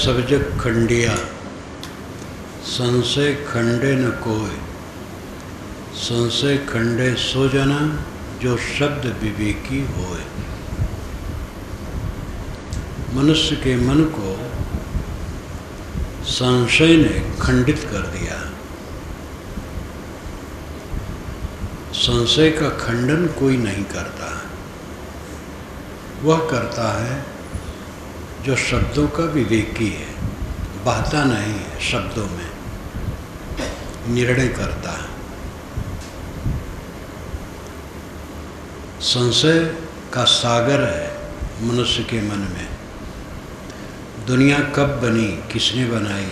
सब जग खंडिया, संशय खंडे न कोय। संशय खंडे सो जना, जो शब्द विवेकी होए। मनुष्य के मन को संशय ने खंडित कर दिया। संशय का खंडन कोई नहीं करता, वह करता है जो शब्दों का विवेकी है, बहता नहीं है, शब्दों में निर्णय करता है। संशय का सागर है मनुष्य के मन में। दुनिया कब बनी, किसने बनाई,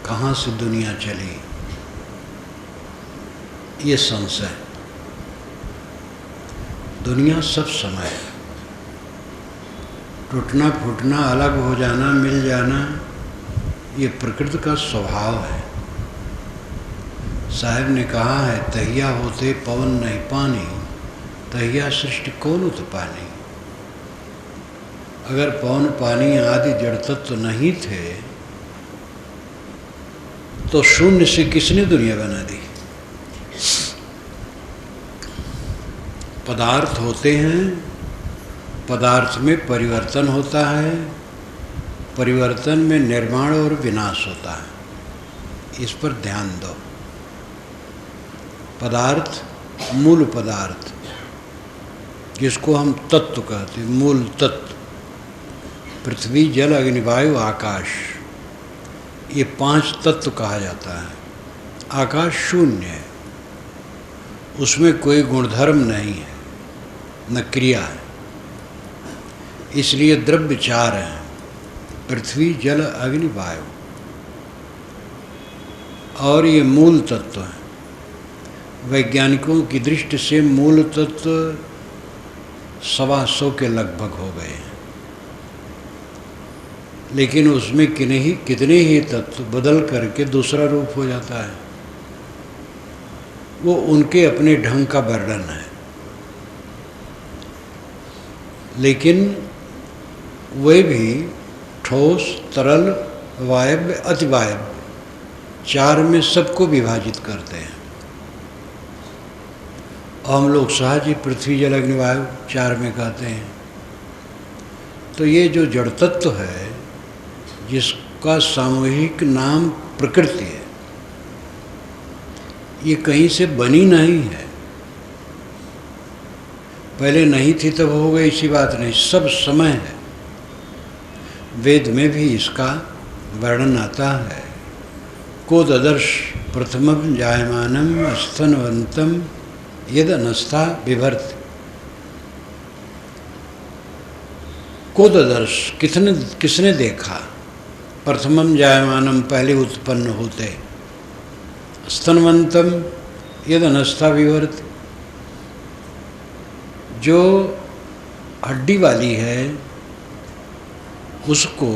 कहाँ से दुनिया चली, ये संशय। दुनिया सब समय है, टूटना फूटना, अलग हो जाना, मिल जाना, ये प्रकृति का स्वभाव है। साहब ने कहा है, तहिया होते पवन नहीं पानी, तहिया सृष्टि कौन उत्पानी। अगर पवन पानी आदि जड़ तत्व नहीं थे तो शून्य से किसने दुनिया बना दी। पदार्थ होते हैं, पदार्थ में परिवर्तन होता है, परिवर्तन में निर्माण और विनाश होता है। इस पर ध्यान दो। पदार्थ, मूल पदार्थ, जिसको हम तत्व कहते हैं, मूल तत्व, पृथ्वी जल अग्नि वायु आकाश, ये 5 तत्व कहा जाता है। आकाश शून्य है, उसमें कोई गुणधर्म नहीं है, न क्रिया है, इसलिए द्रव्य 4 हैं, पृथ्वी जल अग्नि वायु, और ये मूल तत्व हैं। वैज्ञानिकों की दृष्टि से मूल तत्व 125 के लगभग हो गए हैं, लेकिन उसमें कितने ही तत्व बदल करके दूसरा रूप हो जाता है। वो उनके अपने ढंग का वर्णन है, लेकिन वे भी ठोस, तरल, वायव्य, अतिवायव्य 4 में सबको विभाजित करते हैं। और हम लोग सहज ही पृथ्वी जल अग्नि वायु 4 में कहते हैं। तो ये जो जड़ तत्व है, जिसका सामूहिक नाम प्रकृति है, ये कहीं से बनी नहीं है। पहले नहीं थी तब हो गई, इसी बात नहीं, सब समय है। वेद में भी इसका वर्णन आता है। को ददर्श प्रथमं जायमानं स्तनवन्तं यद अनस्था बिभर्ति। को ददर्श, किसने देखा, प्रथमं जायमानं, पहले उत्पन्न होते, स्तनवन्तं यद अनस्था बिभर्ति, जो हड्डी वाली है उसको,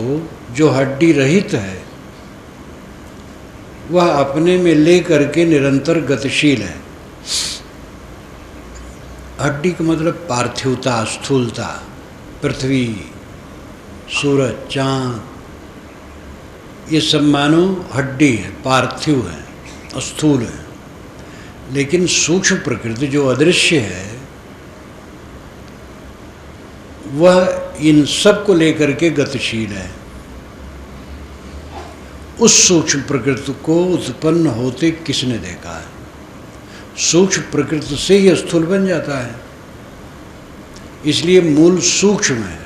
जो हड्डी रहित है, वह अपने में ले करके निरंतर गतिशील है। हड्डी का मतलब पार्थिवता, स्थूलता, पृथ्वी, सूरज, चाँद, ये सब मानो हड्डी है, पार्थिव है, स्थूल है। लेकिन सूक्ष्म प्रकृति जो अदृश्य है, वह इन सब को लेकर के गतिशील है। उस सूक्ष्म प्रकृति को उत्पन्न होते किसने देखा है। सूक्ष्म प्रकृति से ही स्थूल बन जाता है, इसलिए मूल सूक्ष्म है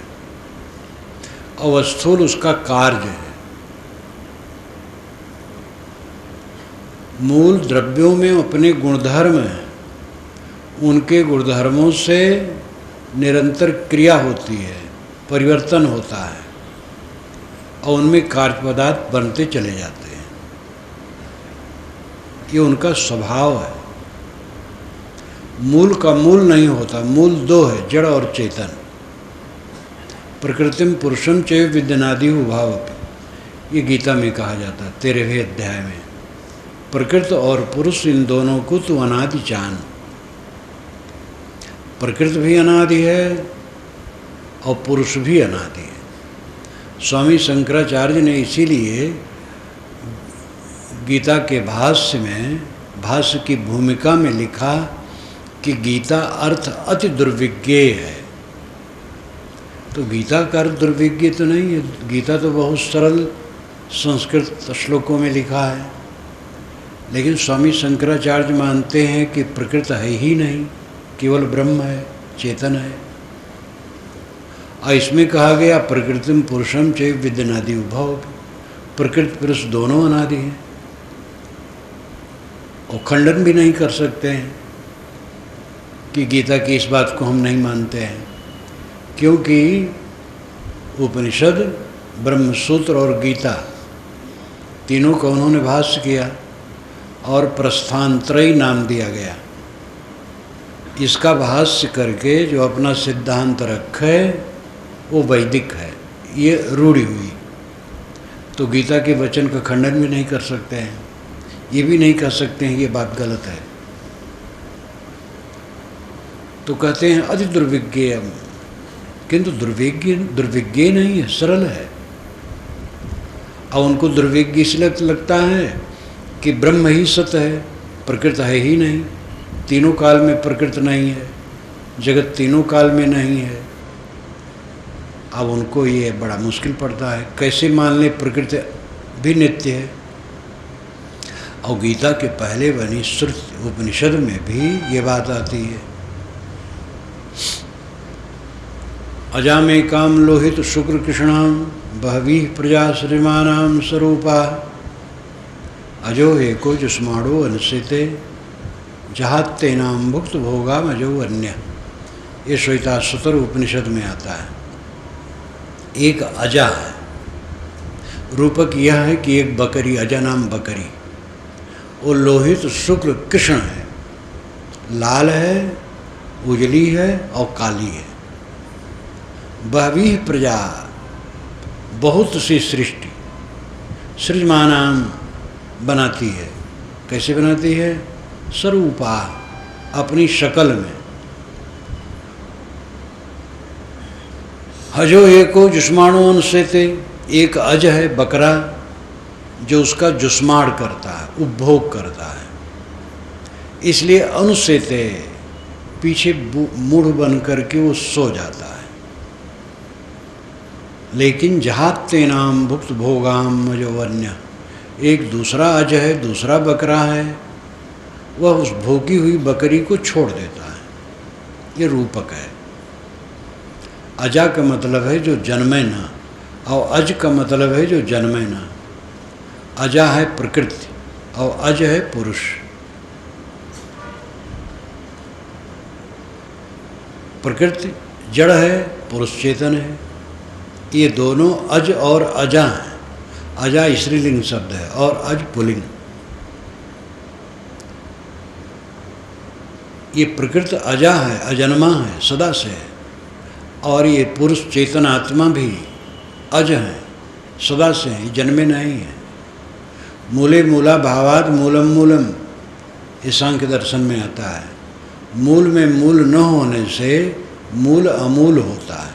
और स्थूल उसका कार्य है। मूल द्रव्यों में अपने गुणधर्म हैं, उनके गुणधर्मों से निरंतर क्रिया होती है, परिवर्तन होता है और उनमें कार्य पदार्थ बनते चले जाते हैं। ये उनका स्वभाव है। मूल का मूल नहीं होता, मूल 2 है, जड़ और चेतन। प्रकृतिम पुरुषम चैव विद्यनादि उभावपि, ये गीता में कहा जाता है 13वें अध्याय में। प्रकृति और पुरुष, इन दोनों को तू अनादि जान। प्रकृति भी अनादि है और पुरुष भी अनादि है। स्वामी शंकराचार्य ने इसीलिए गीता के भाष्य में, भाष्य की भूमिका में लिखा कि गीता अर्थ अति दुर्विज्ञेय है। तो गीता का अर्थ दुर्विज्ञेय तो नहीं है, गीता तो बहुत सरल संस्कृत श्लोकों में लिखा है। लेकिन स्वामी शंकराचार्य मानते हैं कि प्रकृत है ही नहीं, केवल ब्रह्म है, चेतन है। और इसमें कहा गया प्रकृतिम पुरुषम चैव विद्यनादि उभव, प्रकृति पुरुष दोनों अनादि हैं और खंडन भी नहीं कर सकते हैं कि गीता की इस बात को हम नहीं मानते हैं, क्योंकि उपनिषद, ब्रह्मसूत्र और गीता तीनों को उन्होंने भाष्य किया और प्रस्थानत्रयी नाम दिया गया। इसका भाष्य करके जो अपना सिद्धांत रखे वो वैदिक है, ये रूढ़ी हुई। तो गीता के वचन का खंडन भी नहीं कर सकते हैं, ये भी नहीं कह सकते हैं ये बात गलत है। तो कहते हैं अति दुर्विज्ञेय, किंतु दुर्विज्ञेय नहीं है, सरल है। और उनको दुर्विज्ञ इसलिए लगता है कि ब्रह्म ही सत्य है, प्रकृत है ही नहीं, तीनों काल में प्रकृत नहीं है, जगत तीनों काल में नहीं है। अब उनको ये बड़ा मुश्किल पड़ता है, कैसे मान ले प्रकृति भी नित्य है। और गीता के पहले बनी श्रुति उपनिषद में भी ये बात आती है। अजामेकाम लोहित शुक्र कृष्णाम बहवीः प्रजा श्रीमानाम स्वरूपा अजो एको जुष्माणो अनुसेते जहाते नाम भुक्त भोगाम अजो अन्य। ये श्वेताश्वतर उपनिषद में आता है। एक अजा है, रूपक यह है कि एक बकरी, अजा नाम बकरी, वो लोहित शुक्ल कृष्ण है, लाल है, उजली है और काली है। बहवीः प्रजा, बहुत सी सृष्टि, सृजमानाम बनाती है। कैसे बनाती है? स्वरूपा, अपनी शक्ल में। हजो एको जुष्माणो अनुसेते, एक अज है बकरा जो उसका जुस्माड़ करता है, उपभोग करता है, इसलिए अनुसेते, पीछे मूढ़ बन करके वो सो जाता है। लेकिन जहाते नाम भुक्त भोगाम जो वन्य, एक दूसरा अज है, दूसरा बकरा है, वह उस भोगी हुई बकरी को छोड़ देता है। ये रूपक है। अजा का मतलब है जो जन्मे ना, और अज का मतलब है जो जन्मे ना। अजा है प्रकृति और अज है पुरुष। प्रकृति जड़ है, पुरुष चेतन है। ये दोनों अज और अजा हैं। अजा स्त्रीलिंग शब्द है और अज पुल्लिंग। ये प्रकृति अजा है, अजन्मा है, सदा से है, और ये पुरुष चेतन आत्मा भी अज है, सदा से है, जन्मे नहीं है। मूले मूला भावाद मूलम मूलम, ये सांख्य दर्शन में आता है। मूल में मूल न होने से मूल अमूल होता है।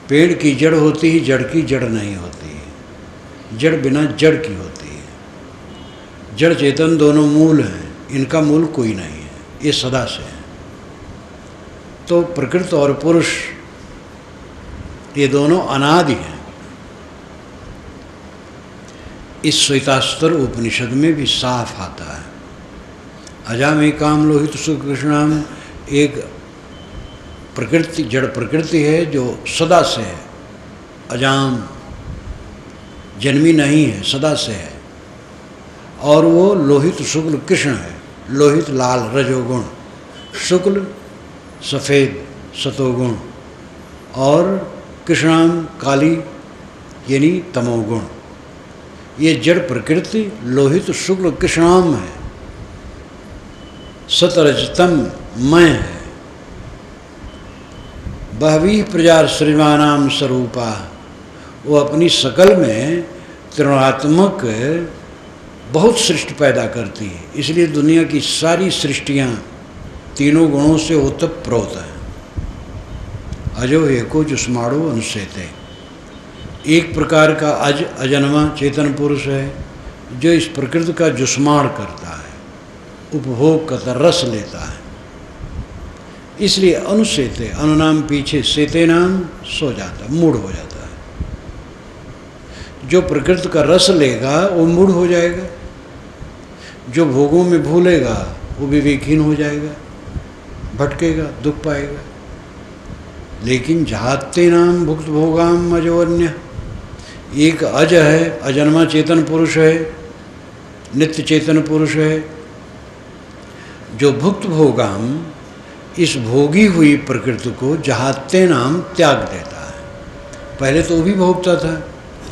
पेड़ की जड़ होती है, जड़ की जड़ नहीं होती है। जड़ बिना जड़ की होती है। जड़ चेतन दोनों मूल हैं, इनका मूल कोई नहीं है, ये सदा से है। तो प्रकृति और पुरुष ये दोनों अनादि हैं। इस श्वेताश्वतर उपनिषद में भी साफ आता है। अजामेकाम लोहित शुक्ल कृष्णाम, एक प्रकृति, जड़ प्रकृति है जो सदा से है, अजाम, जन्मी नहीं है, सदा से है। और वो लोहित शुक्ल कृष्ण है, लोहित लाल रजोगुण, शुक्ल सफ़ेद सतोगुण, और कृष्णाम काली यानी तमोगुण। ये जड़ प्रकृति लोहित शुक्ल कृष्णाम है, सतरजतम मय है। बहवीः प्रजा श्रीमानाम स्वरूपा, वो अपनी शकल में त्रिगुणात्मक बहुत सृष्टि पैदा करती है। इसलिए दुनिया की सारी सृष्टियाँ तीनों गुणों से ओतप्रोत हैं। अजो एको जुष्माणो अनुसेते, एक प्रकार का अजन्मा चेतन पुरुष है जो इस प्रकृति का जुस्माड़ करता है, उपभोग करता, रस लेता है। इसलिए अनुसेते, अनुनाम पीछे, सेते नाम सो जाता, मूढ़ हो जाता है। जो प्रकृति का रस लेगा वो मूढ़ हो जाएगा, जो भोगों में भूलेगा वो विवेकहीन हो जाएगा, भटकेगा, दुख पाएगा। लेकिन जहाते नाम भुक्त भोगाम अजोन्य, एक अज है, अजन्मा चेतन पुरुष है, नित्य चेतन पुरुष है, जो भुक्त भोगाम, इस भोगी हुई प्रकृति को जहाते नाम त्याग देता है। पहले तो वो भी भोगता था,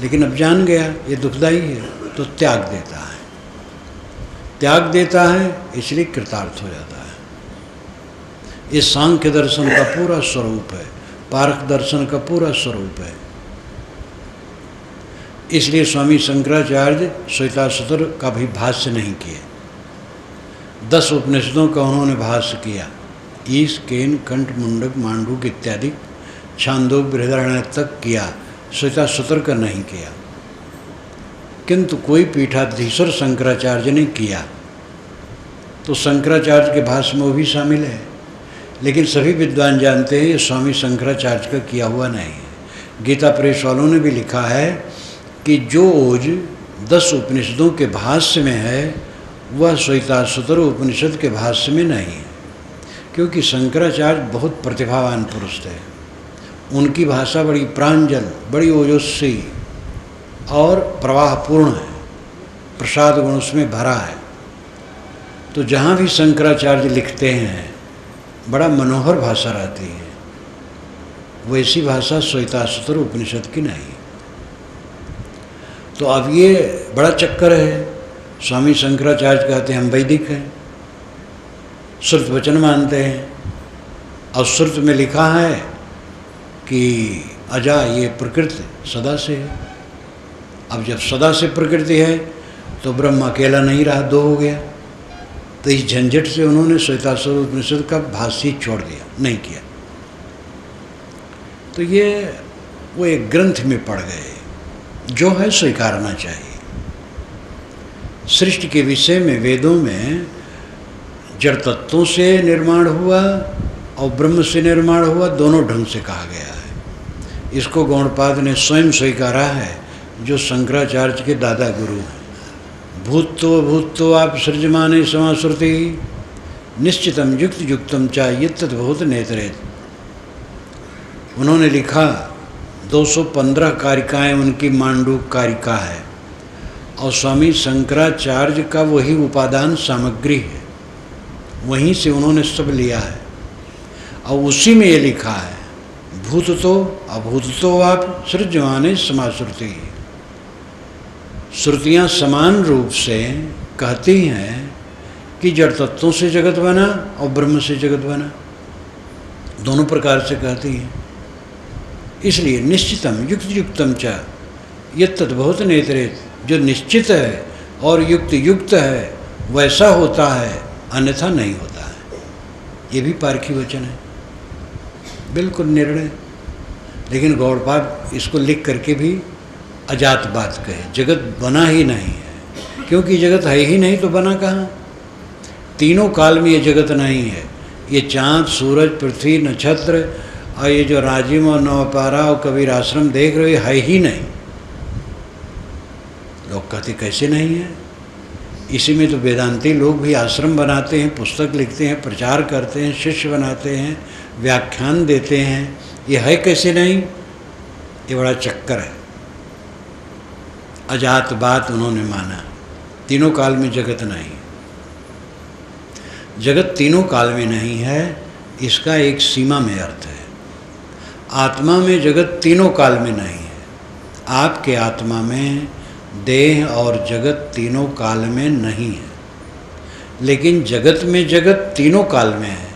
लेकिन अब जान गया ये दुखदाई है, तो त्याग देता है। त्याग देता है इसलिए कृतार्थ हो जाता है। ये सांख्य दर्शन का पूरा स्वरूप है, पारख दर्शन का पूरा स्वरूप है। इसलिए स्वामी शंकराचार्य श्वेताश्वतर का भी भाष्य नहीं किए। 10 उपनिषदों का उन्होंने भाष्य किया, ईश, केन, कंठ, मुंडक, मांडूक इत्यादि छांदोग बृहदारण्यक तक किया, श्वेताश्वतर का नहीं किया। किंतु कोई पीठाधीश्वर शंकराचार्य ने किया, तो शंकराचार्य के भाष्य में वो भी शामिल है। लेकिन सभी विद्वान जानते हैं ये स्वामी शंकराचार्य का किया हुआ नहीं है। गीता प्रेस वालों ने भी लिखा है कि जो ओज 10 उपनिषदों के भाष्य में है वह श्वेताश्वतर उपनिषद के भाष्य में नहीं है, क्योंकि शंकराचार्य बहुत प्रतिभावान पुरुष थे। उनकी भाषा बड़ी प्रांजल, बड़ी ओजस्वी और प्रवाहपूर्ण है, प्रसाद गुण उसमें भरा है। तो जहाँ भी शंकराचार्य लिखते हैं बड़ा मनोहर भाषा रहती है, वैसी भाषा श्वेताश्वतर उपनिषद की नहीं। तो अब ये बड़ा चक्कर है। स्वामी शंकराचार्य कहते हैं हम वैदिक हैं, श्रुत वचन मानते हैं, और श्रुत में लिखा है कि अजा ये प्रकृति सदा से है। अब जब सदा से प्रकृति है तो ब्रह्म अकेला नहीं रहा, 2 हो गया। तो इस झंझट से उन्होंने श्वेताश्वतर उपनिषद का भाष्य छोड़ दिया, नहीं किया। तो ये वो एक ग्रंथ में पड़ गए, जो है स्वीकारना चाहिए। सृष्टि के विषय में वेदों में जड़ तत्वों से निर्माण हुआ और ब्रह्म से निर्माण हुआ, दोनों ढंग से कहा गया है। इसको गौड़पाद ने स्वयं स्वीकारा है, जो शंकराचार्य के दादा गुरु हैं। भूत्तो आप सृजमाने समाश्रुति निश्चितम युक्त युक्तम चाहिए तद्भूत नेत्रेत। उन्होंने लिखा 215 कारिकाएँ उनकी मांडूक कारिका है, और स्वामी शंकराचार्य का वही उपादान सामग्री है, वहीं से उन्होंने सब लिया है। और उसी में ये लिखा है भूततो अभूततो आप सृजमाने समाश्रुति। श्रुतियाँ समान रूप से कहती हैं कि जड़ तत्वों से जगत बना और ब्रह्म से जगत बना, दोनों प्रकार से कहती हैं। इसलिए निश्चितम युक्त युक्तम च यत्तद्भूत नेत्रेत, जो निश्चित है और युक्त युक्त है वैसा होता है, अन्यथा नहीं होता है। ये भी पारखी वचन है, बिल्कुल निर्णय। लेकिन गौड़पाद इसको लिख करके भी अजात बात कहे, जगत बना ही नहीं है, क्योंकि जगत है ही नहीं तो बना कहाँ। तीनों काल में ये जगत नहीं है। ये चाँद, सूरज, पृथ्वी, नक्षत्र और ये जो राजिम और नवपारा और कबीर आश्रम देख रहे हो, है ही नहीं। लोग कहते कैसे नहीं है। इसी में तो वेदांती लोग भी आश्रम बनाते हैं, पुस्तक लिखते हैं, प्रचार करते हैं, शिष्य बनाते हैं, व्याख्यान देते हैं। ये है कैसे नहीं, ये बड़ा चक्कर है। अजात बात उन्होंने माना, तीनों काल में जगत नहीं। जगत तीनों काल में नहीं है, इसका एक सीमा में अर्थ है। आत्मा में जगत तीनों काल में नहीं है। आपके आत्मा में देह और जगत तीनों काल में नहीं है, लेकिन जगत में जगत तीनों काल में है।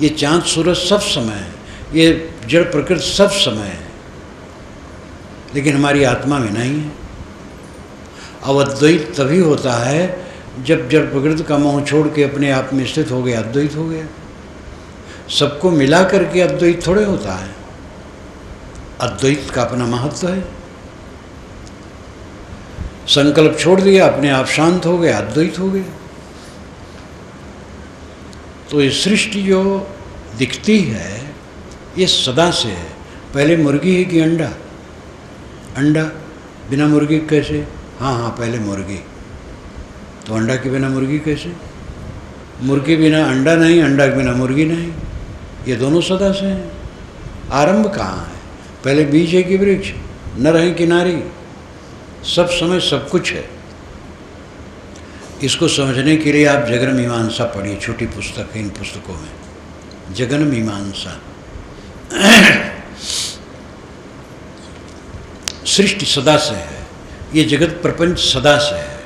ये चाँद सूरज सब समय है, ये जड़ प्रकृति सब समय है, लेकिन हमारी आत्मा में नहीं है। अद्वैत तभी होता है जब जड़ प्रकृति का मोह छोड़ के अपने आप में स्थित हो गया, अद्वैत हो गया। सबको मिला करके अद्वैत थोड़े होता है। अद्वैत का अपना महत्व है। संकल्प छोड़ दिया, अपने आप शांत हो गया, अद्वैत हो गया। तो ये सृष्टि जो दिखती है ये सदा से है। पहले मुर्गी है कि अंडा? अंडा बिना मुर्गी कैसे? हाँ, पहले मुर्गी। तो अंडा के बिना मुर्गी कैसे? मुर्गी बिना अंडा नहीं, अंडा के बिना मुर्गी नहीं। ये दोनों सदा से हैं। आरंभ कहाँ है? पहले बीज है कि वृक्ष? नर है कि नारी? सब समय सब कुछ है। इसको समझने के लिए आप जगन मीमांसा पढ़िए, छोटी पुस्तक है इन पुस्तकों में, जगन मीमांसा। सृष्टि सदा से है, ये जगत प्रपंच सदा से है,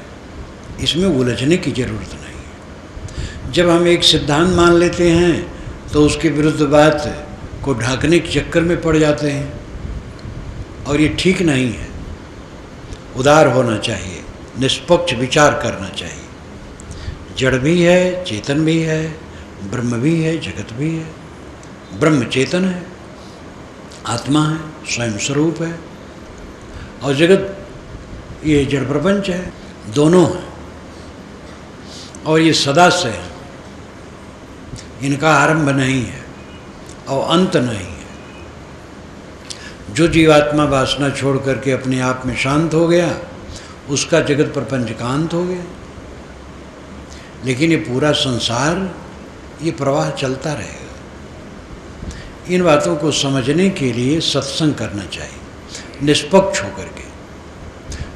इसमें उलझने की जरूरत नहीं है। जब हम एक सिद्धांत मान लेते हैं तो उसके विरुद्ध बात को ढांकने के चक्कर में पड़ जाते हैं, और ये ठीक नहीं है। उदार होना चाहिए, निष्पक्ष विचार करना चाहिए। जड़ भी है, चेतन भी है, ब्रह्म भी है, जगत भी है। ब्रह्म चेतन है, आत्मा है, स्वयं स्वरूप है, और जगत ये जड़ प्रपंच है, दोनों हैं। और ये सदा से है, इनका आरंभ नहीं है और अंत नहीं है। जो जीवात्मा वासना छोड़ करके अपने आप में शांत हो गया, उसका जगत प्रपंच का अंत हो गया। लेकिन ये पूरा संसार, ये प्रवाह चलता रहेगा। इन बातों को समझने के लिए सत्संग करना चाहिए, निष्पक्ष होकर के।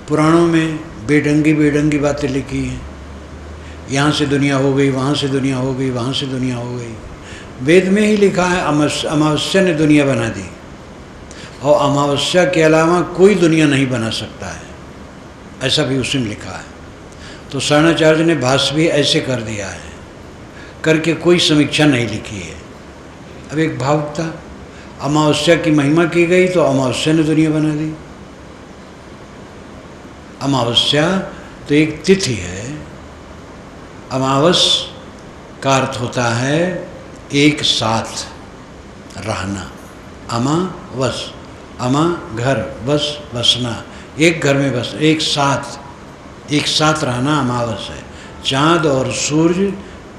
पुराणों में बेढंगी बेढंगी बातें लिखी हैं, यहाँ से दुनिया हो गई, वहाँ से दुनिया हो गई, वहाँ से दुनिया हो गई। वेद में ही लिखा है अमावस्या ने दुनिया बना दी, और अमावस्या के अलावा कोई दुनिया नहीं बना सकता है, ऐसा भी उसी में लिखा है। तो शरणाचार्य ने भाष्य भी ऐसे कर दिया है, करके कोई समीक्षा नहीं लिखी है। अब एक भावुकता, अमावस्या की महिमा की गई तो अमावस्या ने दुनिया बना दी। अमावस्या तो एक तिथि है। अमावस का अर्थ होता है एक साथ रहना। अमावस, अमा घर, बस बसना, एक घर में बस, एक साथ रहना अमावस है। चाँद और सूर्य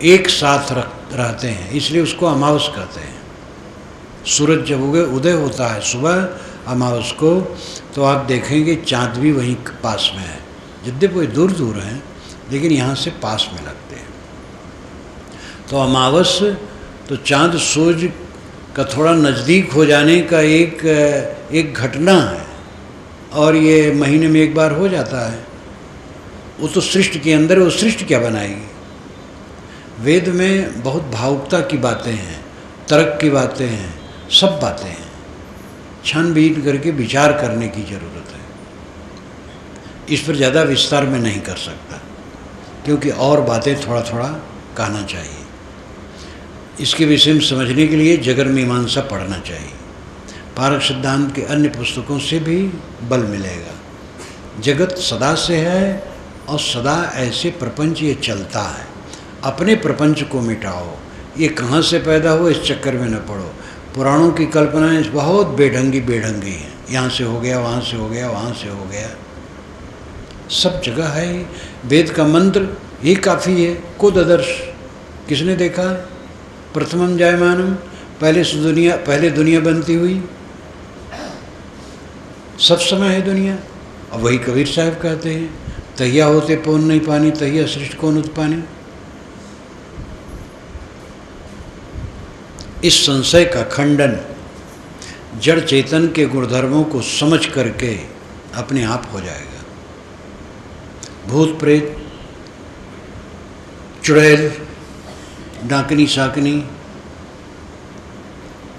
एक साथ रहते हैं, इसलिए उसको अमावस कहते हैं। सूरज जब उदय होता है सुबह अमावस को, तो आप देखेंगे चाँद भी वहीं पास में है। यद्यपि कोई दूर दूर हैं, लेकिन यहाँ से पास में लगते हैं। तो अमावस तो चाँद सूर्य का थोड़ा नज़दीक हो जाने का एक घटना है, और ये महीने में एक बार हो जाता है। वो तो सृष्टि के अंदर, वो सृष्टि क्या बनाएगी? वेद में बहुत भावुकता की बातें हैं, तर्क की बातें हैं, सब बातें हैं। छानबीन करके विचार करने की ज़रूरत है। इस पर ज़्यादा विस्तार में नहीं कर सकता, क्योंकि और बातें थोड़ा थोड़ा कहना चाहिए। इसके विषय में समझने के लिए जगन मीमांसा पढ़ना चाहिए। पारक सिद्धांत के अन्य पुस्तकों से भी बल मिलेगा। जगत सदा से है, और सदा ऐसे प्रपंच ये चलता है। अपने प्रपंच को मिटाओ। ये कहाँ से पैदा हो इस चक्कर में न पड़ो। पुराणों की कल्पनाएं बहुत बेढंगी हैं। यहाँ से हो गया, वहाँ से हो गया, वहाँ से हो गया, सब जगह है। वेद का मंत्र ही काफ़ी है। कोददर्श किसने देखा? प्रथमम जायमानम, पहले दुनिया बनती हुई, सब समय है दुनिया। और वही कबीर साहब कहते हैं, तहिया होते पौन नहीं पानी, तहिया सृष्टि कौन उत्पानी। इस संशय का खंडन जड़ चेतन के गुणधर्मों को समझ करके अपने आप हो जाएगा। भूत प्रेत, चुड़ैल, डाकनी शाकनी,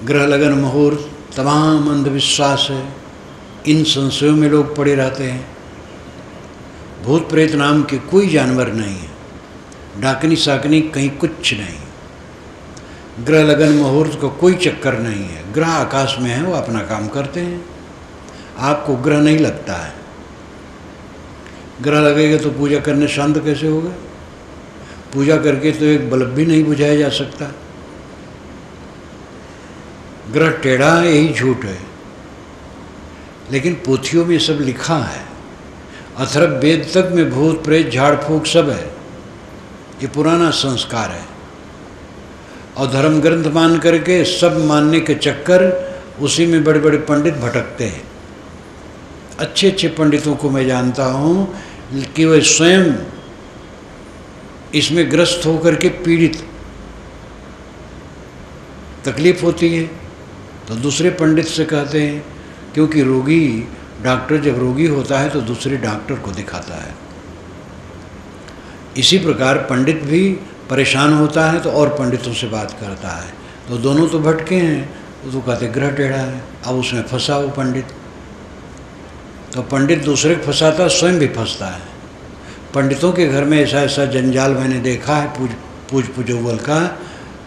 ग्रह लगन मुहूर्त, तमाम अंधविश्वास है। इन संशयों में लोग पड़े रहते हैं। भूत प्रेत नाम के कोई जानवर नहीं है, डाकनी शाकनी कहीं कुछ नहीं, ग्रह लगन मुहूर्त का कोई चक्कर नहीं है। ग्रह आकाश में है, वो अपना काम करते हैं। आपको ग्रह नहीं लगता है। ग्रह लगेगा तो पूजा करने शांत कैसे होगा? पूजा करके तो एक बल्ब भी नहीं बुझाया जा सकता। ग्रह टेढ़ा है, यही झूठ है। लेकिन पोथियों में सब लिखा है, अथर्व वेद तक में भूत प्रेत झाड़ फूक सब है। ये पुराना संस्कार है और धर्म ग्रंथ मान करके सब मानने के चक्कर, उसी में बड़े बड़े पंडित भटकते हैं। अच्छे अच्छे पंडितों को मैं जानता हूँ कि वे स्वयं इसमें ग्रस्त होकर के पीड़ित, तकलीफ होती है तो दूसरे पंडित से कहते हैं, क्योंकि रोगी, डॉक्टर जब रोगी होता है तो दूसरे डॉक्टर को दिखाता है। इसी प्रकार पंडित भी परेशान होता है तो और पंडितों से बात करता है, तो दोनों तो भटके हैं, तो कहते ग्रह टेढ़ा है। अब उसमें फंसा वो पंडित, तो पंडित दूसरे को फंसाता, स्वयं भी फंसता है। पंडितों के घर में ऐसा ऐसा जंजाल मैंने देखा है पूजोवल का,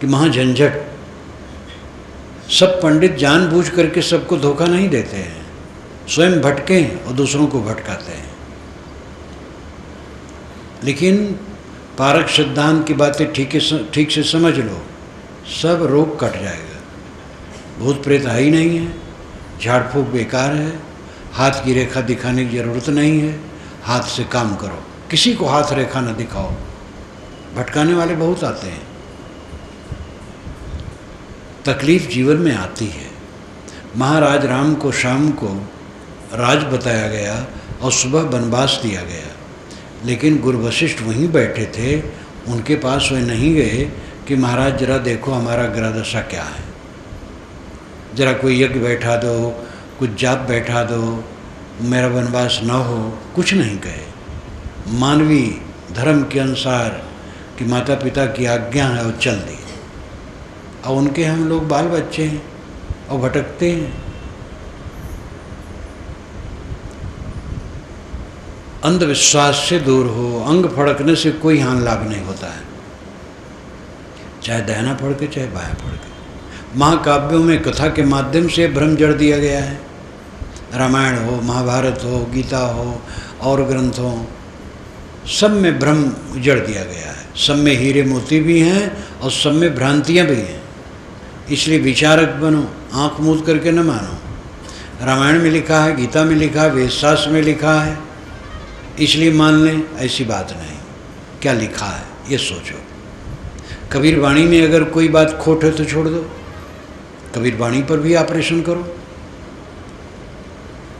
कि महा झंझट। सब पंडित जानबूझ करके सबको धोखा नहीं देते हैं, स्वयं भटके और दूसरों को भटकाते हैं। लेकिन पारक सिद्धांत की बातें ठीक से समझ लो, सब रोग कट जाएगा। भूत प्रेत है ही नहीं है, झाड़ फूक बेकार है, हाथ की रेखा दिखाने की जरूरत नहीं है, हाथ से काम करो, किसी को हाथ रेखा न दिखाओ। भटकाने वाले बहुत आते हैं। तकलीफ जीवन में आती है। महाराज राम को शाम को राज बताया गया और सुबह वनवास दिया गया, लेकिन गुरु वशिष्ठ वहीं बैठे थे, उनके पास वे नहीं गए कि महाराज जरा देखो हमारा ग्रह दशा क्या है, जरा कोई यज्ञ बैठा दो, कुछ जाप बैठा दो, मेरा वनवास न हो, कुछ नहीं कहे। मानवीय धर्म के अनुसार कि माता पिता की आज्ञा है और चल दी। और उनके हम लोग बाल बच्चे हैं और भटकते हैं। अंधविश्वास से दूर हो, अंग फड़कने से कोई हानि लाभ नहीं होता है, चाहे दाहिना फड़के चाहे बायां फड़के। महाकाव्यों में कथा के माध्यम से भ्रम जड़ दिया गया है। रामायण हो, महाभारत हो, गीता हो और ग्रंथ हो, सब में भ्रम जड़ दिया गया है। सब में हीरे मोती भी हैं और सब में भ्रांतियाँ भी हैं। इसलिए विचारक बनो, आँख मूंद करके न मानो। रामायण में लिखा है, गीता में लिखा है, वेदशास्त्र में लिखा है, इसलिए मान लें, ऐसी बात नहीं। क्या लिखा है ये सोचो। कबीर वाणी में अगर कोई बात खोट है तो छोड़ दो, कबीर वाणी पर भी ऑपरेशन करो।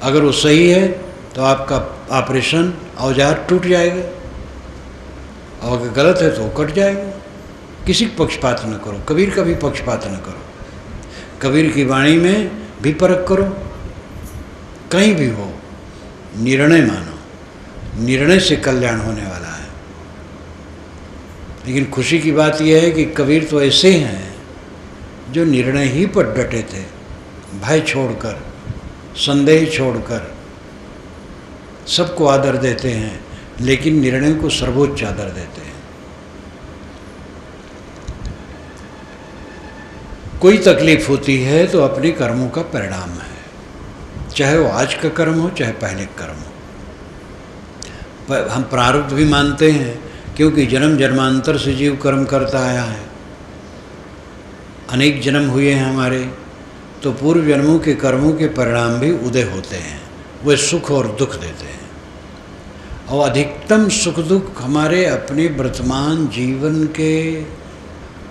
अगर वो सही है तो आपका ऑपरेशन औजार टूट जाएगा, और अगर गलत है तो कट जाएगा। किसी पक्षपात न करो, कबीर का भी पक्षपात न करो। कबीर की वाणी में भी परख करो, कहीं भी हो, निर्णय मानो, निर्णय से कल्याण होने वाला है। लेकिन खुशी की बात यह है कि कबीर तो ऐसे हैं जो निर्णय ही पर डटे थे, भय छोड़कर, संदेह छोड़कर। सबको आदर देते हैं, लेकिन निर्णय को सर्वोच्च आदर देते हैं। कोई तकलीफ होती है तो अपने कर्मों का परिणाम है, चाहे वो आज का कर्म हो चाहे पहले का कर्म हो। हम प्रारब्ध भी मानते हैं, क्योंकि जन्म जन्मांतर से जीव कर्म करता आया है। अनेक जन्म हुए हैं हमारे, तो पूर्व जन्मों के कर्मों के परिणाम भी उदय होते हैं, वे सुख और दुख देते हैं। और अधिकतम सुख दुख हमारे अपने वर्तमान जीवन के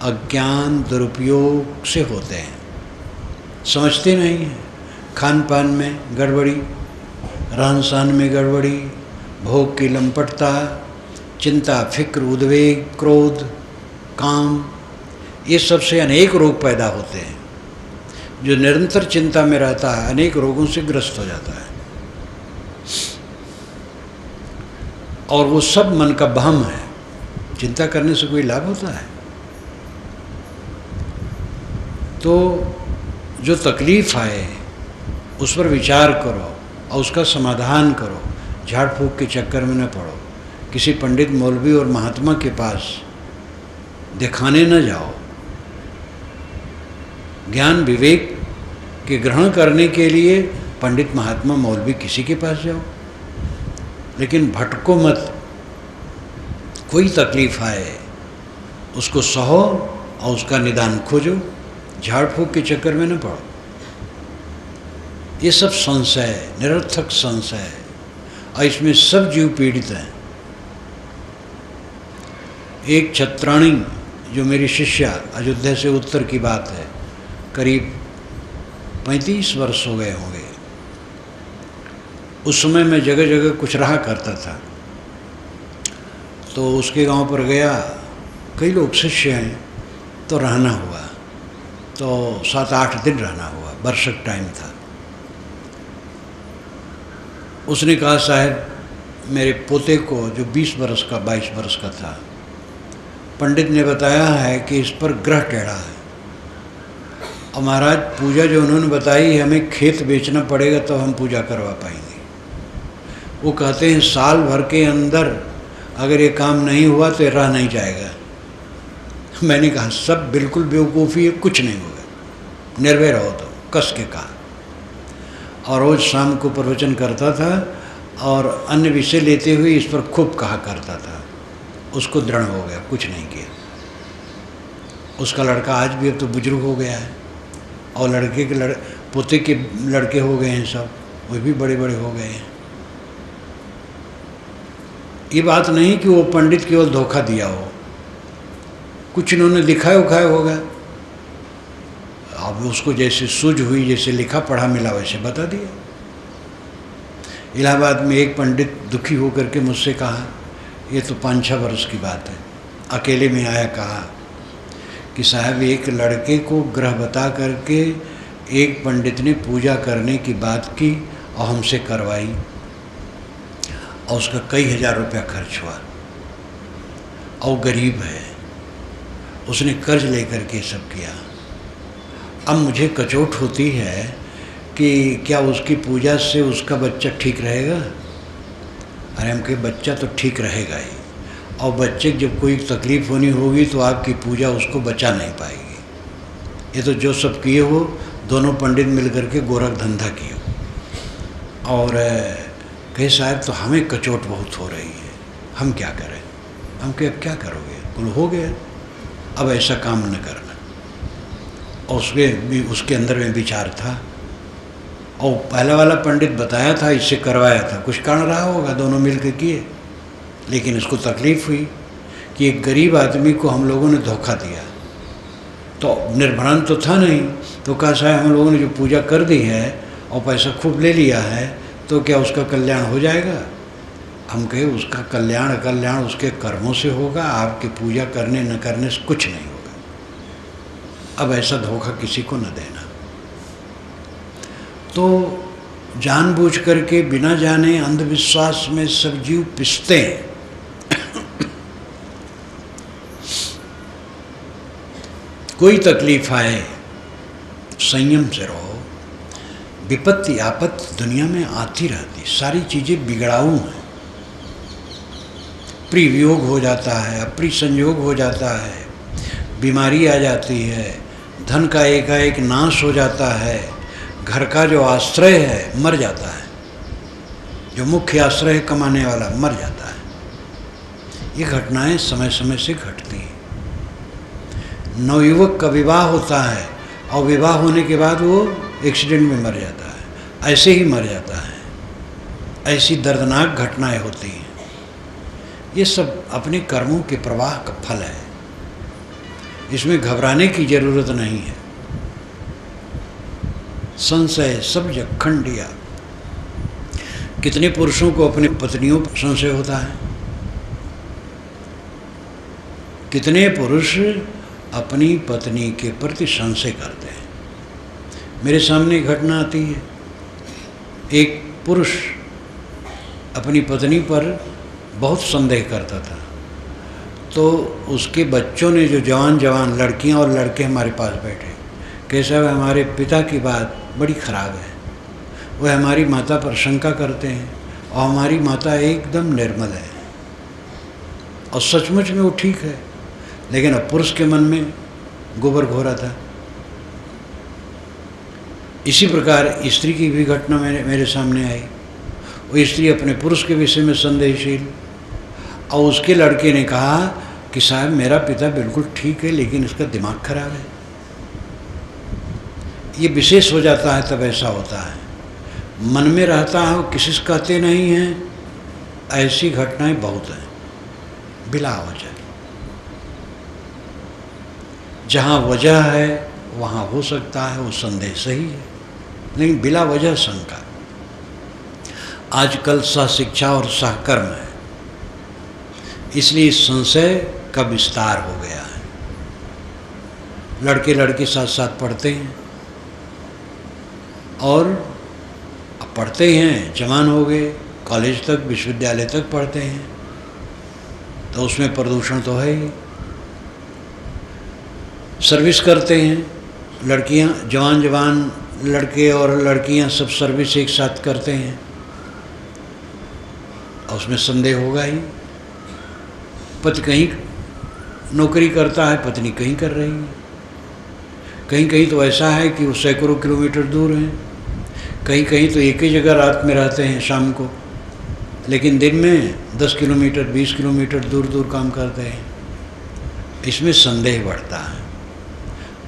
अज्ञान दुरुपयोग से होते हैं। समझते नहीं हैं, खान पान में गड़बड़ी, रहन सहन में गड़बड़ी, भोग की लंपटता, चिंता, फिक्र, उद्वेग, क्रोध, काम, ये सबसे अनेक रोग पैदा होते हैं। जो निरंतर चिंता में रहता है अनेक रोगों से ग्रस्त हो जाता है, और वो सब मन का भ्रम है। चिंता करने से कोई लाभ होता है? तो जो तकलीफ आए उस पर विचार करो और उसका समाधान करो। झाड़ फूक के चक्कर में न पड़ो, किसी पंडित मौलवी और महात्मा के पास दिखाने न जाओ। ज्ञान विवेक के ग्रहण करने के लिए पंडित महात्मा मौलवी किसी के पास जाओ, लेकिन भटको मत। कोई तकलीफ आए उसको सहो और उसका निदान खोजो, झाड़ फूक के चक्कर में न पड़ो। ये सब संशय है, निरर्थक संशय है, और इसमें सब जीव पीड़ित हैं। एक छत्राणी जो मेरी शिष्या, अयोध्या से उत्तर की बात है, करीब 35 वर्ष हो गए होंगे। उस समय मैं जगह जगह कुछ रहा करता था, तो उसके गांव पर गया, कई लोग शिष्य हैं, तो रहना हुआ, तो 7-8 दिन रहना हुआ, वर्षक टाइम था। उसने कहा साहब मेरे पोते को जो 20 वर्ष का 22 वर्ष का था, पंडित ने बताया है कि इस पर ग्रह टेढ़ा है, और महाराज पूजा जो उन्होंने बताई हमें खेत बेचना पड़ेगा तो हम पूजा करवा पाएंगे। वो कहते हैं साल भर के अंदर अगर ये काम नहीं हुआ तो ये रह नहीं जाएगा। मैंने कहा सब बिल्कुल बेवकूफ़ी है, कुछ नहीं होगा, निर्भय रहो, तो कस के कहा। और रोज़ शाम को प्रवचन करता था और अन्य विषय लेते हुए इस पर खूब कहा करता था। उसको दृढ़ हो गया, कुछ नहीं किया। उसका लड़का आज भी अब तो बुजुर्ग हो गया है, और लड़के के पोते के लड़के हो गए हैं सब, वो भी बड़े बड़े हो गए हैं। ये बात नहीं कि वो पंडित केवल धोखा दिया हो, कुछ इन्होंने दिखाया उखाया होगा। अब उसको जैसे सूझ हुई, जैसे लिखा पढ़ा मिला वैसे बता दिया। इलाहाबाद में एक पंडित दुखी होकर के मुझसे कहा, ये तो 5-6 वर्ष की बात है, अकेले में आया, कहा कि साहब एक लड़के को ग्रह बता करके एक पंडित ने पूजा करने की बात की और हमसे करवाई, और उसका कई हजार रुपया खर्च हुआ, और गरीब है, उसने कर्ज लेकर के सब किया। अब मुझे कचोट होती है कि क्या उसकी पूजा से उसका बच्चा ठीक रहेगा? अरे हम के बच्चा तो ठीक रहेगा ही, और बच्चे जब कोई तकलीफ़ होनी होगी तो आपकी पूजा उसको बचा नहीं पाएगी। ये तो जो सब किए हो, दोनों पंडित मिल करके गोरख धंधा किए। और कहे साहब तो हमें कचोट बहुत हो रही है, हम क्या करें? हम कहे अब क्या करोगे, कुल हो गया, अब ऐसा काम न करना। और उसके अंदर में विचार था, और पहला वाला पंडित बताया था, इससे करवाया था, कुछ कारण रहा होगा, दोनों मिल के किए, लेकिन इसको तकलीफ़ हुई कि एक गरीब आदमी को हम लोगों ने धोखा दिया। तो निर्भरण तो था नहीं, तो कहा साहब हम लोगों ने जो पूजा कर दी है और पैसा खूब ले लिया है, तो क्या उसका कल्याण हो जाएगा? हम कहे उसका कल्याण अकल्याण उसके कर्मों से होगा, आपकी पूजा करने न करने से कुछ नहीं होगा। अब ऐसा धोखा किसी को न देना। तो जानबूझ करके बिना जाने अंधविश्वास में सब जीव पिसते हैं। कोई तकलीफ आए संयम से रहो। विपत्ति आपत्ति दुनिया में आती रहती, सारी चीज़ें बिगड़ाऊ हैं। प्रिय वियोग हो जाता है, अप्रिय संयोग हो जाता है, बीमारी आ जाती है, धन का एकाएक नाश हो जाता है, घर का जो आश्रय है मर जाता है, जो मुख्य आश्रय है कमाने वाला मर जाता है। ये घटनाएं समय समय से घटती हैं। नवयुवक का विवाह होता है और विवाह होने के बाद वो एक्सीडेंट में मर जाता है, ऐसे ही मर जाता है। ऐसी दर्दनाक घटनाएं होती हैं। ये सब अपने कर्मों के प्रवाह का फल है, इसमें घबराने की जरूरत नहीं है। संशय सब जग खंडिया। कितने पुरुषों को अपनी पत्नियों पर संशय होता है? कितने पुरुष अपनी पत्नी के प्रति संशय करते हैं? मेरे सामने एक घटना आती है। एक पुरुष अपनी पत्नी पर बहुत संदेह करता था, तो उसके बच्चों ने, जो जवान जवान लड़कियां और लड़के हमारे पास बैठे, कैसा है हमारे पिता की बात बड़ी ख़राब है, वह हमारी माता पर शंका करते हैं, और हमारी माता एकदम निर्मल है, और सचमुच में वो ठीक है, लेकिन अब पुरुष के मन में गोबर घोरा था। इसी प्रकार स्त्री की भी घटना मेरे सामने आई। वो स्त्री अपने पुरुष के विषय में संदेहशील, और उसके लड़के ने कहा कि साहब मेरा पिता बिल्कुल ठीक है, लेकिन इसका दिमाग खराब है। ये विशेष हो जाता है तब ऐसा होता है। मन में रहता है वो किसी से कहते नहीं हैं, ऐसी घटनाएं बहुत हैं बिला वजह। जहाँ वजह है वहाँ हो सकता है वो संदेह सही है, लेकिन बिला वजह शंका। आजकल सहशिक्षा और सहकर्म है, इसलिए संशय का विस्तार हो गया है। लड़के लड़के साथ साथ पढ़ते हैं और अब पढ़ते हैं, जवान हो गए, कॉलेज तक विश्वविद्यालय तक पढ़ते हैं, तो उसमें प्रदूषण तो है ही। सर्विस करते हैं लड़कियां, जवान जवान लड़के और लड़कियां सब सर्विस एक साथ करते हैं, और उसमें संदेह होगा ही। पति कहीं नौकरी करता है, पत्नी कहीं कर रही है। कहीं कहीं तो ऐसा है कि वो सैकड़ों किलोमीटर दूर हैं, कहीं कहीं तो एक ही जगह रात में रहते हैं शाम को, लेकिन दिन में 10 किलोमीटर 20 किलोमीटर दूर दूर काम करते हैं। इसमें संदेह बढ़ता है,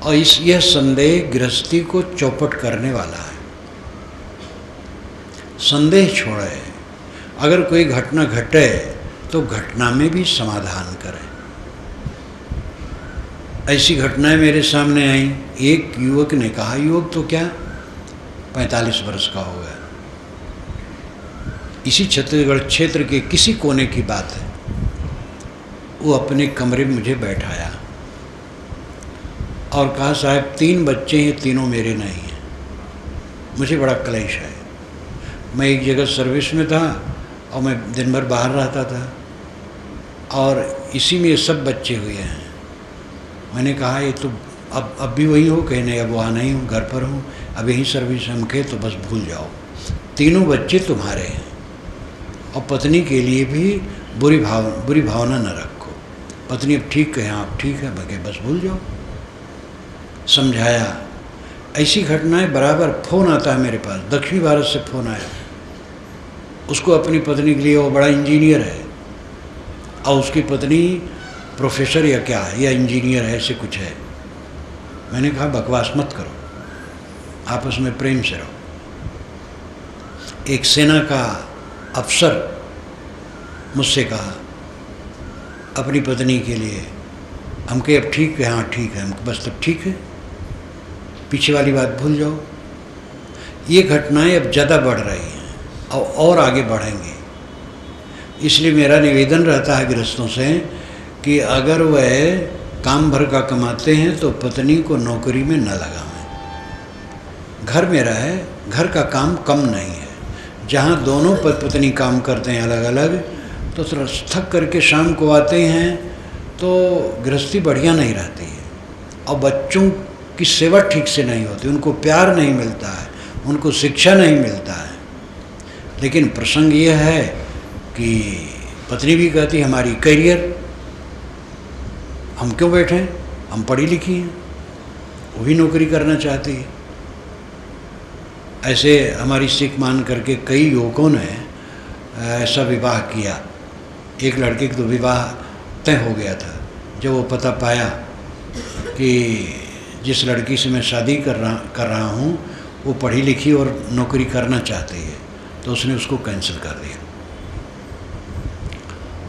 और यह संदेह गृहस्थी को चौपट करने वाला है। संदेह छोड़े, अगर कोई घटना घटे तो घटना में भी समाधान करें। ऐसी घटनाएं मेरे सामने आई। एक युवक ने कहा, युवक तो क्या 45 वर्ष का हो गया, इसी छत्तीसगढ़ क्षेत्र के किसी कोने की बात है, वो अपने कमरे में मुझे बैठाया और कहा, साहब 3 बच्चे हैं, तीनों मेरे नहीं हैं, मुझे बड़ा क्लेश है। मैं एक जगह सर्विस में था और मैं दिन भर बाहर रहता था, और इसी में ये सब बच्चे हुए हैं। मैंने कहा, ये तो अब भी वही हो? कहे नहीं, अब वहाँ नहीं हूँ, घर पर हूँ, अब यहीं सर्विस हम के, तो बस भूल जाओ, तीनों बच्चे तुम्हारे हैं, और पत्नी के लिए भी बुरी भावना न रखो। पत्नी अब ठीक कहे, आप ठीक है, बगे बस भूल जाओ। समझाया। ऐसी घटनाएं बराबर। फ़ोन आता है मेरे पास, दक्षिण भारत से फ़ोन आया, उसको अपनी पत्नी के लिए, वो बड़ा इंजीनियर है और उसकी पत्नी प्रोफेसर या क्या है, या इंजीनियर है, ऐसे कुछ है। मैंने कहा, बकवास मत करो, आपस में प्रेम से रहो। एक सेना का अफसर मुझसे कहा अपनी पत्नी के लिए, हम कहे अब ठीक है, हाँ ठीक है, हम बस तब ठीक है, पीछे वाली बात भूल जाओ। ये घटनाएं अब ज़्यादा बढ़ रही हैं और आगे बढ़ेंगी। इसलिए मेरा निवेदन रहता है गृहस्थों से कि अगर वह काम भर का कमाते हैं तो पत्नी को नौकरी में न लगावें। घर में रहे, घर का काम कम नहीं है। जहाँ दोनों पत्नी काम करते हैं अलग अलग, तो थोड़ा थक करके शाम को आते हैं तो गृहस्थी बढ़िया नहीं रहती है, और बच्चों की सेवा ठीक से नहीं होती, उनको प्यार नहीं मिलता है, उनको शिक्षा नहीं मिलता है। लेकिन प्रसंग ये है कि पत्नी भी कहती, हमारी करियर, हम क्यों बैठें, हम पढ़ी लिखी हैं, वो भी नौकरी करना चाहती है। ऐसे हमारी सीख मान करके कई युवकों ने ऐसा विवाह किया। एक लड़के का तो विवाह तय हो गया था। जब वो पता पाया कि जिस लड़की से मैं शादी कर रहा हूँ वो पढ़ी लिखी और नौकरी करना चाहती है, तो उसने उसको कैंसिल कर दिया।